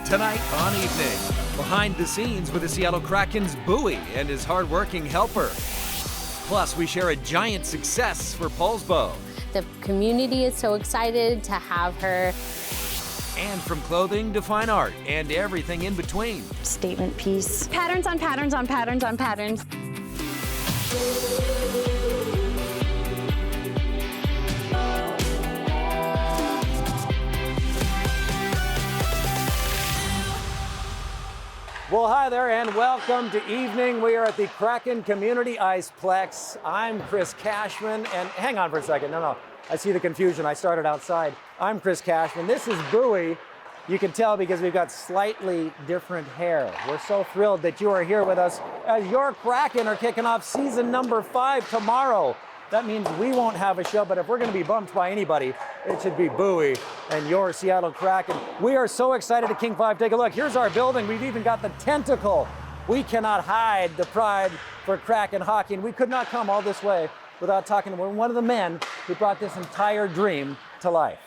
Tonight on Evening, behind the scenes with the Seattle Kraken's buoy and his hard-working helper. Plus, we share a giant success for Poulsbo. The community is so excited to have her. And from clothing to fine art and everything in between. Statement piece. Patterns on patterns on patterns on patterns. Well, hi there and welcome to Evening. We are at the Kraken Community Iceplex. I'm Chris Cashman, and hang on for a second. No, I see the confusion. I started outside. I'm Chris Cashman. This is Bowie. You can tell because we've got slightly different hair. We're so thrilled that you are here with us as your Kraken are kicking off season number 5 tomorrow. That means we won't have a show, but if we're going to be bumped by anybody, it should be Bowie and your Seattle Kraken. We are so excited at King 5. Take a look. Here's our building. We've even got the tentacle. We cannot hide the pride for Kraken hockey, and we could not come all this way without talking to one of the men who brought this entire dream to life.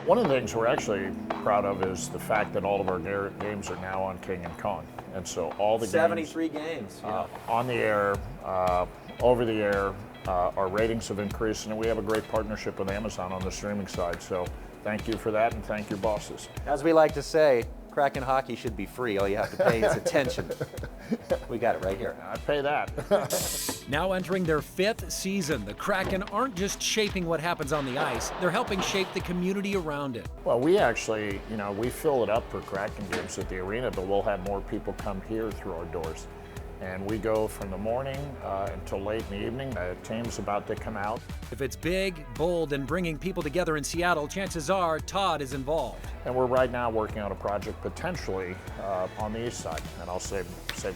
One of the things we're actually proud of is the fact that all of our games are now on King and Con. And so all the 73 games. On the air, over the air, our ratings have increased, and we have a great partnership with Amazon on the streaming side. So thank you for that, and thank your bosses. As we like to say, Kraken hockey should be free. All you have to pay is attention. We got it right here. I pay that. Now entering their 5th season, the Kraken aren't just shaping what happens on the ice, they're helping shape the community around it. Well, we actually, we fill it up for Kraken games at the arena, but we'll have more people come here through our doors. And we go from the morning until late in the evening. The team's about to come out. If it's big, bold, and bringing people together in Seattle, chances are Todd is involved. And we're right now working on a project potentially on the east side, and I'll save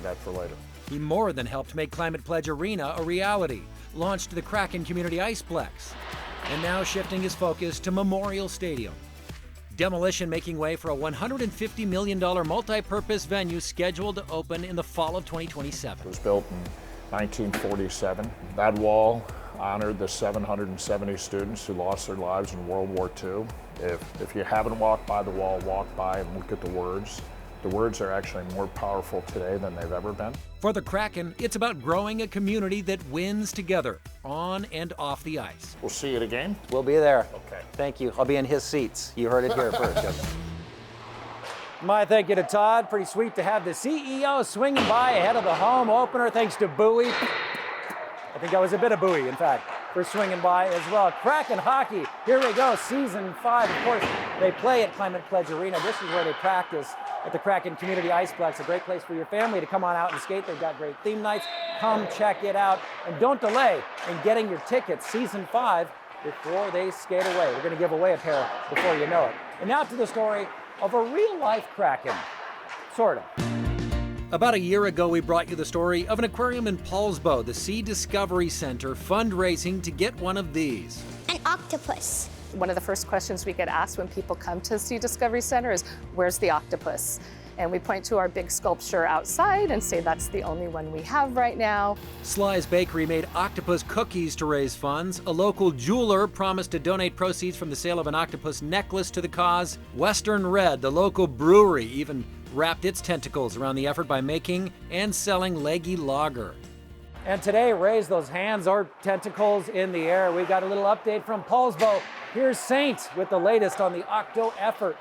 that for later. He more than helped make Climate Pledge Arena a reality, launched the Kraken Community Iceplex, and now shifting his focus to Memorial Stadium. Demolition making way for a $150 million multi-purpose venue scheduled to open in the fall of 2027. It was built in 1947. That wall honored the 770 students who lost their lives in World War II. If you haven't walked by the wall, walk by and look at the words. The words are actually more powerful today than they've ever been. For the Kraken, it's about growing a community that wins together, on and off the ice. We'll see you at a game. We'll be there. Okay. Thank you. I'll be in his seats. You heard it here first. My thank you to Todd. Pretty sweet to have the CEO swinging by ahead of the home opener. Thanks to Bowie. I think that was a bit of Bowie, in fact, for swinging by as well. Kraken hockey. Here we go. Season 5. Of course, they play at Climate Pledge Arena. This is where they practice at the Kraken Community Iceplex. A great place for your family to come on out and skate. They've got great theme nights. Come check it out. And don't delay in getting your tickets, Season 5, before they skate away. We're going to give away a pair before you know it. And now to the story of a real-life Kraken. Sort of. About a year ago, we brought you the story of an aquarium in Poulsbo, the Sea Discovery Center, fundraising to get one of these. An octopus. One of the first questions we get asked when people come to Sea Discovery Center is, where's the octopus? And we point to our big sculpture outside and say that's the only one we have right now. Sly's Bakery made octopus cookies to raise funds. A local jeweler promised to donate proceeds from the sale of an octopus necklace to the cause. Western Red, the local brewery, even wrapped its tentacles around the effort by making and selling leggy lager. And today, raise those hands or tentacles in the air. We've got a little update from Poulsbo. Here's Saint with the latest on the Octo effort.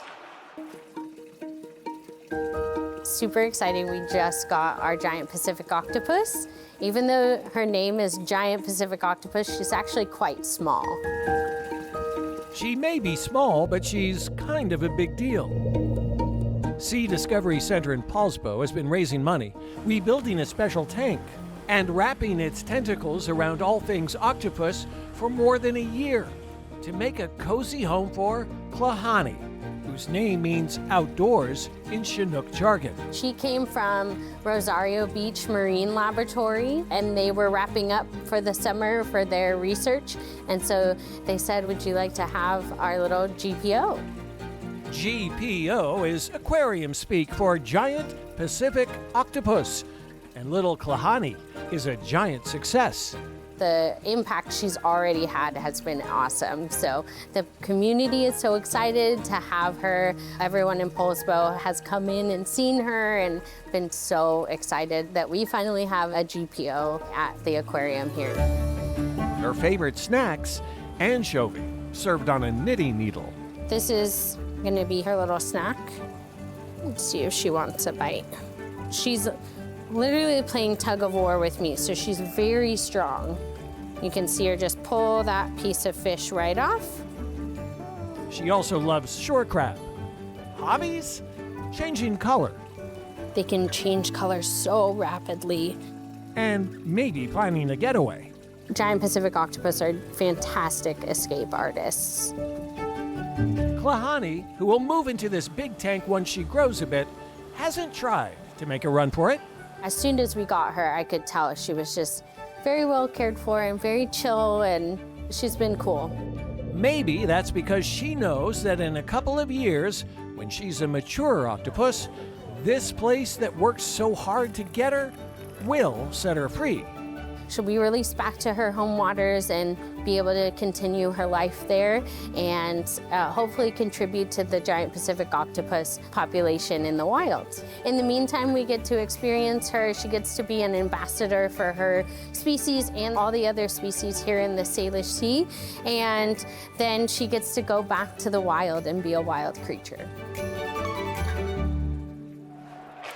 Super exciting. We just got our giant Pacific octopus. Even though her name is Giant Pacific Octopus, she's actually quite small. She may be small, but she's kind of a big deal. Sea Discovery Center in Poulsbo has been raising money, rebuilding a special tank, and wrapping its tentacles around all things octopus for more than a year to make a cozy home for Klahani, whose name means outdoors in Chinook jargon. She came from Rosario Beach Marine Laboratory, and they were wrapping up for the summer for their research. And so they said, would you like to have our little GPO? GPO is aquarium speak for Giant Pacific Octopus, and little Klahani is a giant success. the impact she's already had has been awesome. So the community is so excited to have her. Everyone in Poulsbo has come in and seen her and been so excited that we finally have a GPO at the aquarium here. Her favorite snacks, anchovy, served on a knitting needle. This is gonna be her little snack. Let's see if she wants a bite. She's literally playing tug of war with me, so she's very strong. You can see her just pull that piece of fish right off. She also loves shore crab. Hobbies? Changing color. They can change color so rapidly. And maybe planning a getaway. Giant Pacific octopus are fantastic escape artists. Klahani, who will move into this big tank once she grows a bit, hasn't tried to make a run for it. As soon as we got her, I could tell she was just very well cared for and very chill, and she's been cool. Maybe that's because she knows that in a couple of years, when she's a mature octopus, this place that worked so hard to get her will set her free. She'll be released back to her home waters and be able to continue her life there and hopefully contribute to the giant Pacific octopus population in the wild. In the meantime, we get to experience her. She gets to be an ambassador for her species and all the other species here in the Salish Sea. And then she gets to go back to the wild and be a wild creature.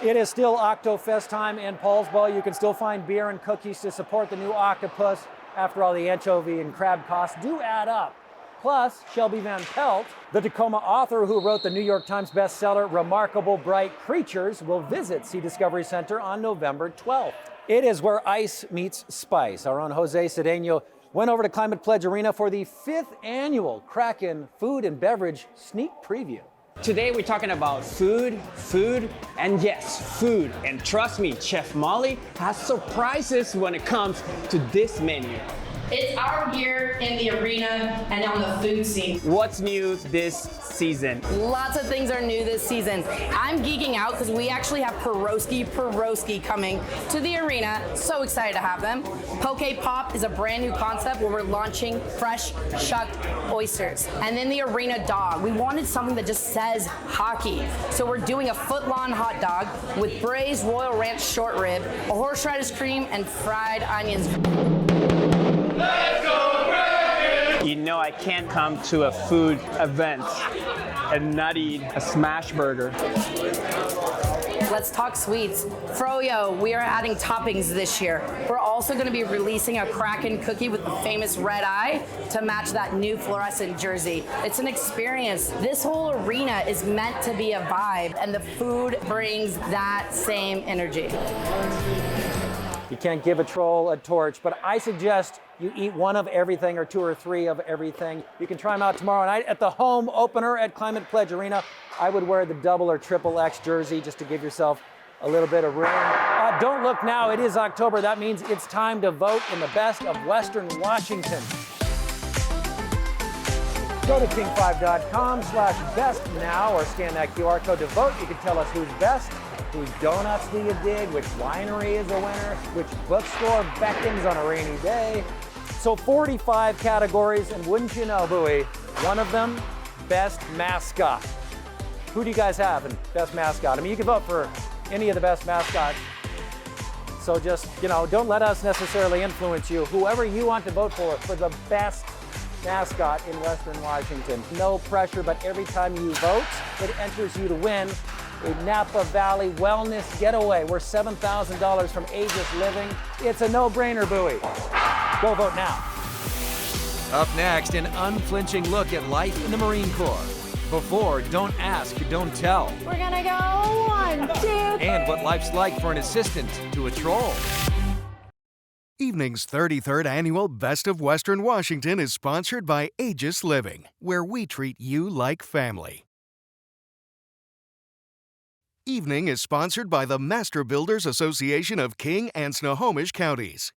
It is still Octofest time in Poulsbo. You can still find beer and cookies to support the new octopus. After all, the anchovy and crab costs do add up. Plus, Shelby Van Pelt, the Tacoma author who wrote the New York Times bestseller Remarkable Bright Creatures, will visit Sea Discovery Center on November 12th. It is where ice meets spice. Our own Jose Cedeno went over to Climate Pledge Arena for the 5th annual Kraken Food and Beverage Sneak Preview. Today we're talking about food, and yes, food. And trust me, Chef Molly has surprises when it comes to this menu. It's our year in the arena and on the food scene. What's new this season? Lots of things are new this season. I'm geeking out because we actually have Pierogi coming to the arena. So excited to have them. Poke Pop is a brand new concept where we're launching fresh shucked oysters. And then the arena dog. We wanted something that just says hockey. So we're doing a foot-long hot dog with braised Royal Ranch short rib, a horseradish cream, and fried onions. Let's go Kraken! You know I can't come to a food event and not eat a smash burger. Let's talk sweets. Froyo, we are adding toppings this year. We're also going to be releasing a Kraken cookie with the famous red eye to match that new fluorescent jersey. It's an experience. This whole arena is meant to be a vibe, and the food brings that same energy. You can't give a troll a torch, but I suggest you eat one of everything or 2 or 3 of everything. You can try them out tomorrow night at the home opener at Climate Pledge Arena. I would wear the double or triple X jersey just to give yourself a little bit of room. Don't look now, it is October. That means it's time to vote in the best of Western Washington. Go to king5.com/best now or scan that QR code to vote. You can tell us who's best. Whose donuts do you dig? Which winery is a winner? Which bookstore beckons on a rainy day? So 45 categories, and wouldn't you know, Bowie, one of them, best mascot. Who do you guys have in best mascot? I mean, you can vote for any of the best mascots. So just, don't let us necessarily influence you. Whoever you want to vote for the best mascot in Western Washington. No pressure, but every time you vote, it enters you to win a Napa Valley Wellness Getaway worth $7,000 from Aegis Living. It's a no-brainer, Bowie. Go vote now. Up next, an unflinching look at life in the Marine Corps. Before, don't ask, don't tell. We're gonna go 1, 2, 3. And what life's like for an assistant to a troll. Evening's 33rd Annual Best of Western Washington is sponsored by Aegis Living, where we treat you like family. Evening is sponsored by the Master Builders Association of King and Snohomish Counties.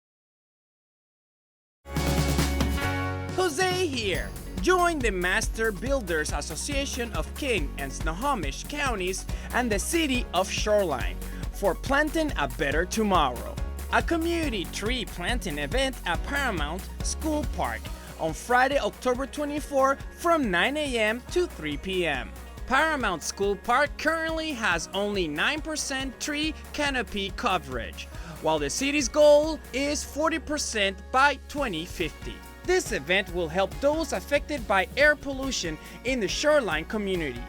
Jose here. Join the Master Builders Association of King and Snohomish Counties and the City of Shoreline for planting a better tomorrow. a community tree planting event at Paramount School Park on Friday, October 24 from 9 a.m. to 3 p.m. Paramount School Park currently has only 9% tree canopy coverage, while the city's goal is 40% by 2050. This event will help those affected by air pollution in the shoreline community.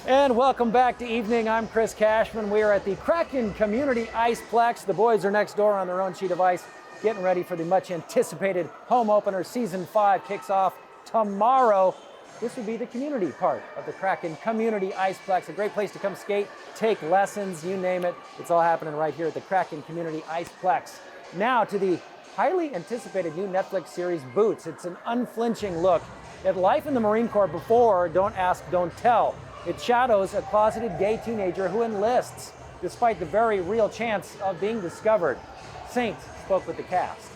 And welcome back to Evening. I'm Chris Cashman. We are at the Kraken Community Iceplex. The boys are next door on their own sheet of ice, getting ready for the much anticipated home opener. Season 5 kicks off tomorrow. This would be the community part of the Kraken Community Iceplex. A great place to come skate, take lessons, you name it. It's all happening right here at the Kraken Community Iceplex. Now to the highly anticipated new Netflix series, Boots. It's an unflinching look at life in the Marine Corps before Don't Ask, Don't Tell. It shadows a closeted gay teenager who enlists despite the very real chance of being discovered. Saint spoke with the cast.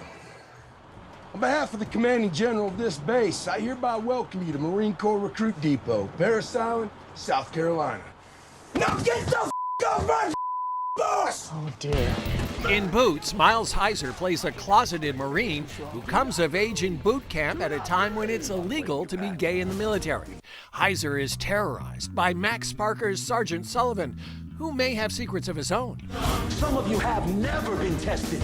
On behalf of the commanding general of this base, I hereby welcome you to Marine Corps Recruit Depot, Parris Island, South Carolina. Now get the off my boss! Oh dear. In Boots, Miles Heiser plays a closeted Marine who comes of age in boot camp at a time when it's illegal to be gay in the military. Heiser is terrorized by Max Parker's Sergeant Sullivan, who may have secrets of his own. Some of you have never been tested,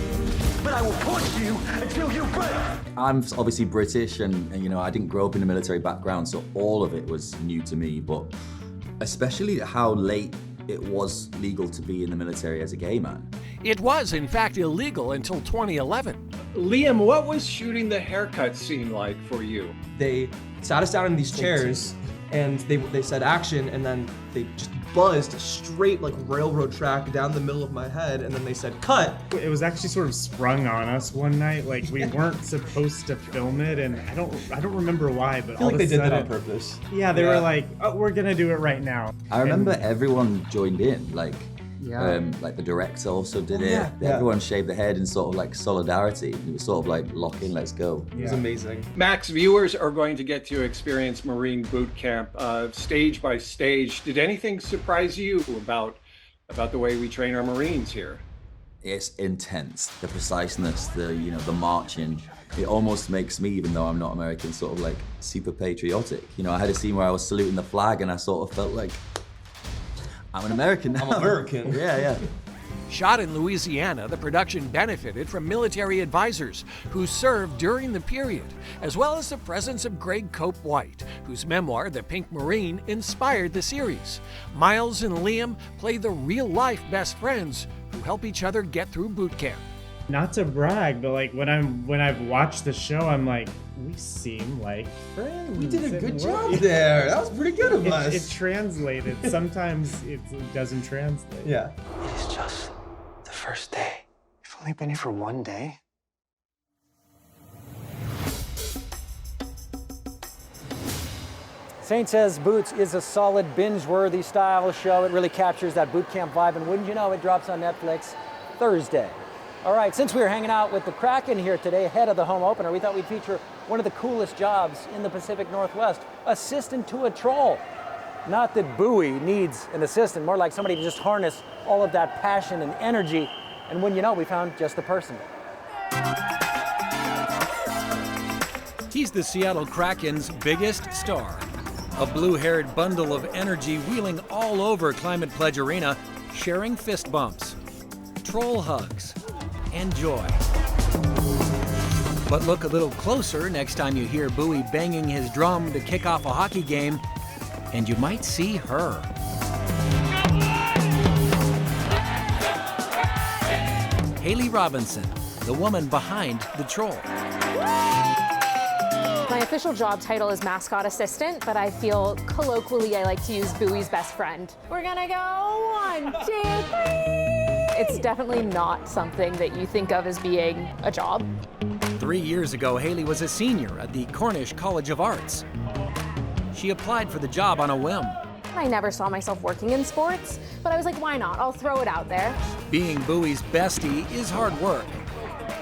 but I will push you until you break. I'm obviously British and you know, I didn't grow up in a military background, so all of it was new to me, but especially how late it was legal to be in the military as a gay man. It was, in fact, illegal until 2011. Liam, what was shooting the haircut scene like for you? They sat us down in these chairs and they said action, and then they just buzzed straight like railroad track down the middle of my head, and then they said cut. It was actually sort of sprung on us one night, like we weren't supposed to film it, and I don't remember why, but I feel like they did that on purpose. Yeah, they were like, oh, we're gonna do it right now. I remember everyone joined in, like the director also did it. Everyone shaved their head in sort of like solidarity. It was sort of like lock in, let's go. It was amazing. Max, viewers are going to get to experience Marine boot camp stage by stage. Did anything surprise you about the way we train our Marines here? It's intense. The preciseness, the marching. It almost makes me, even though I'm not American, sort of like super patriotic. You know, I had a scene where I was saluting the flag and I sort of felt like I'm an American now. I'm American. Yeah. Shot in Louisiana, the production benefited from military advisors who served during the period, as well as the presence of Greg Cope White, whose memoir, The Pink Marine, inspired the series. Miles and Liam play the real-life best friends who help each other get through boot camp. Not to brag, but like when I've watched the show, I'm like, we seem like friends. We did a good job there. That was pretty good of us. It translated. Sometimes it doesn't translate. Yeah. It's just the first day. You've only been here for one day. Saint says Boots is a solid binge-worthy style show. It really captures that boot camp vibe, and wouldn't you know, it drops on Netflix Thursday. All right, since we were hanging out with the Kraken here today ahead of the home opener, we thought we'd feature one of the coolest jobs in the Pacific Northwest, assistant to a troll. Not that Bowie needs an assistant, more like somebody to just harness all of that passion and energy. And when you know, we found just the person. He's the Seattle Kraken's biggest star. A blue-haired bundle of energy wheeling all over Climate Pledge Arena, sharing fist bumps, troll hugs, and joy. But look a little closer next time you hear Bowie banging his drum to kick off a hockey game, and you might see her. Haley Robinson, the woman behind the troll. My official job title is mascot assistant, but I feel colloquially I like to use Bowie's best friend. We're gonna go 1, 2, 3. It's definitely not something that you think of as being a job. 3 years ago, Haley was a senior at the Cornish College of Arts. She applied for the job on a whim. I never saw myself working in sports, but I was like, why not? I'll throw it out there. Being Bowie's bestie is hard work.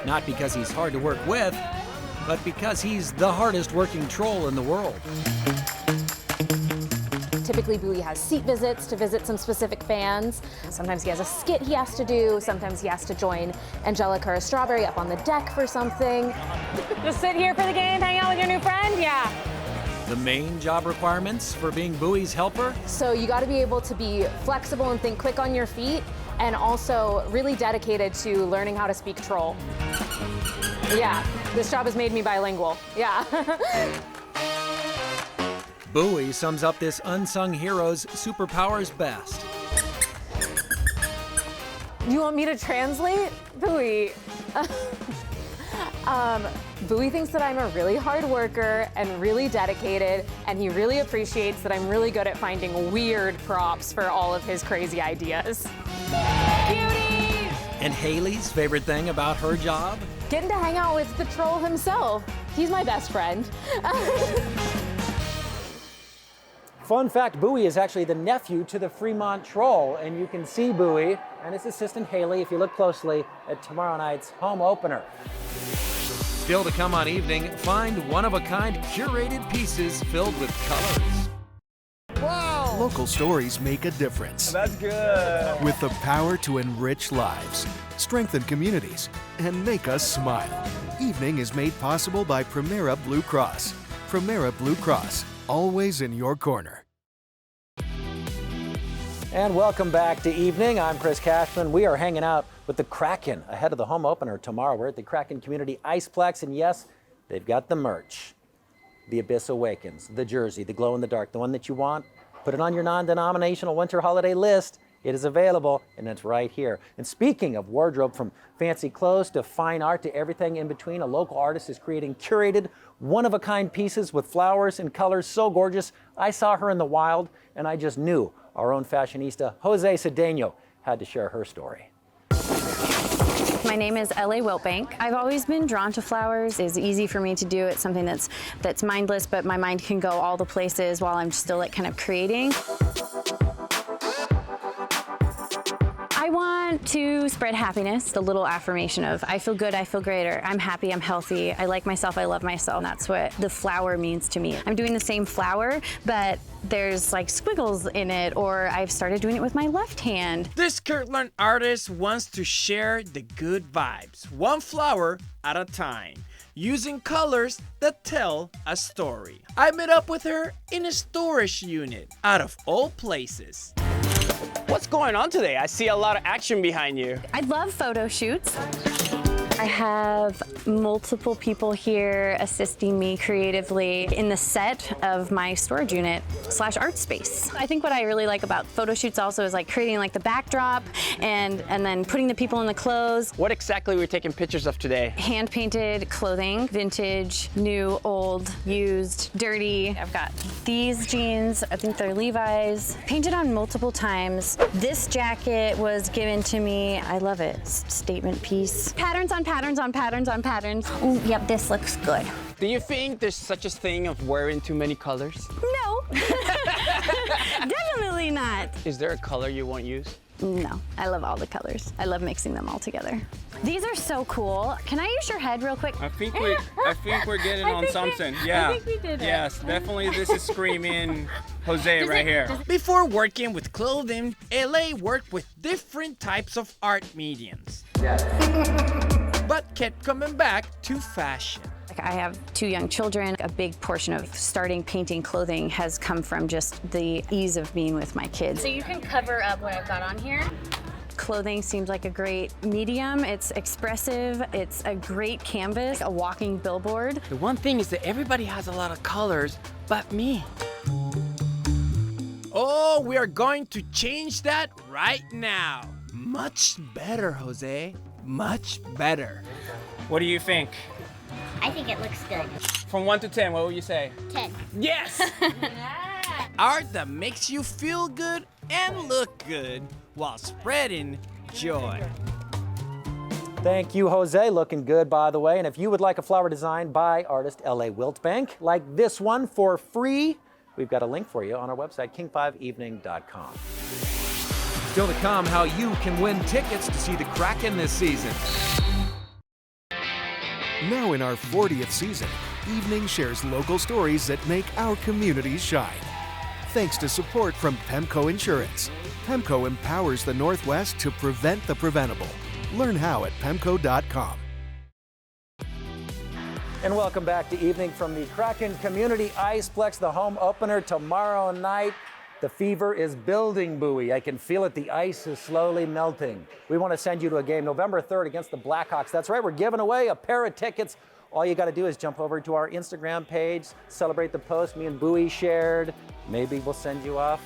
Not because he's hard to work with, but because he's the hardest working troll in the world. Typically, Bowie has seat visits to visit some specific fans. Sometimes he has a skit he has to do. Sometimes he has to join Angelica or Strawberry up on the deck for something. Just sit here for the game, hang out with your new friend? Yeah. The main job requirements for being Bowie's helper? So you got to be able to be flexible and think quick on your feet, and also really dedicated to learning how to speak troll. Yeah, this job has made me bilingual. Yeah. Bowie sums up this unsung hero's superpowers best. You want me to translate? Bowie. Bowie thinks that I'm a really hard worker and really dedicated, and he really appreciates that I'm really good at finding weird props for all of his crazy ideas. Cuties! And Haley's favorite thing about her job? Getting to hang out with the troll himself. He's my best friend. Fun fact, Bowie is actually the nephew to the Fremont Troll, and you can see Bowie and his assistant Haley, if you look closely, at tomorrow night's home opener. Still to come on Evening, find one-of-a-kind curated pieces filled with colors. Wow! Local stories make a difference. That's good. With the power to enrich lives, strengthen communities, and make us smile. Evening is made possible by Primera Blue Cross. Primera Blue Cross, always in your corner. And welcome back to Evening. I'm Chris Cashman. We are hanging out with the Kraken ahead of the home opener tomorrow. We're at the Kraken Community Iceplex, and yes, they've got the merch. The Abyss Awakens, the jersey, the glow-in-the-dark, the one that you want. Put it on your non-denominational winter holiday list. It is available, and it's right here. And speaking of wardrobe, from fancy clothes to fine art to everything in between, a local artist is creating curated, one-of-a-kind pieces with flowers and colors so gorgeous. I saw her in the wild, and I just knew our own fashionista, Jose Cedeno, had to share her story. My name is LA Wiltbank. I've always been drawn to flowers. It's easy for me to do. It's something that's mindless, but my mind can go all the places while I'm still like kind of creating. I want to spread happiness, the little affirmation of I feel good, I feel greater, I'm happy, I'm healthy, I like myself, I love myself. And that's what the flower means to me. I'm doing the same flower, but there's like squiggles in it, or I've started doing it with my left hand. This Kirtland artist wants to share the good vibes, one flower at a time, using colors that tell a story. I met up with her in a storage unit, out of all places. What's going on today? I see a lot of action behind you. I love photo shoots. I have multiple people here assisting me creatively in the set of my storage unit / art space. I think what I really like about photo shoots also is like creating like the backdrop and then putting the people in the clothes. What exactly were you taking pictures of today? Hand painted clothing, vintage, new, old, used, dirty. I've got these jeans, I think they're Levi's, painted on multiple times. This jacket was given to me. I love it. Statement piece. Patterns on patterns on patterns on patterns. Ooh, yep, this looks good. Do you think there's such a thing of wearing too many colors? No, definitely not. Is there a color you won't use? No, I love all the colors. I love mixing them all together. These are so cool. Can I use your head real quick? I think we're getting on something. Yeah. I think we did it. Yes, definitely this is screaming Jose right here. Before working with clothing, LA worked with different types of art mediums. But kept coming back to fashion. I have 2 young children. A big portion of starting painting clothing has come from just the ease of being with my kids. So you can cover up what I've got on here. Clothing seems like a great medium. It's expressive. It's a great canvas, a walking billboard. The one thing is that everybody has a lot of colors, but me. Oh, we are going to change that right now. Much better, Jose. Much better. What do you think? I think it looks good. From 1 to 10, what would you say? 10. Yes! Art that makes you feel good and look good while spreading joy. Thank you, Jose. Looking good, by the way. And if you would like a flower designed by artist L.A. Wiltbank, like this one for free, we've got a link for you on our website, king5evening.com. Still to come, how you can win tickets to see the Kraken this season. Now in our 40th season, Evening shares local stories that make our communities shine. thanks to support from PEMCO Insurance. PEMCO empowers the Northwest to prevent the preventable. Learn how at PEMCO.com. And welcome back to Evening from the Kraken Community Iceplex, the home opener tomorrow night. The fever is building, Bowie. I can feel it. The ice is slowly melting. We want to send you to a game November 3rd against the Blackhawks. That's right, we're giving away a pair of tickets. All you got to do is jump over to our Instagram page, celebrate the post me and Bowie shared. Maybe we'll send you off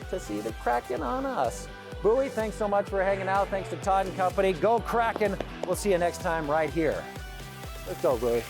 to see the Kraken on us. Bowie, thanks so much for hanging out. Thanks to Todd and company. Go Kraken. We'll see you next time right here. Let's go, Bowie.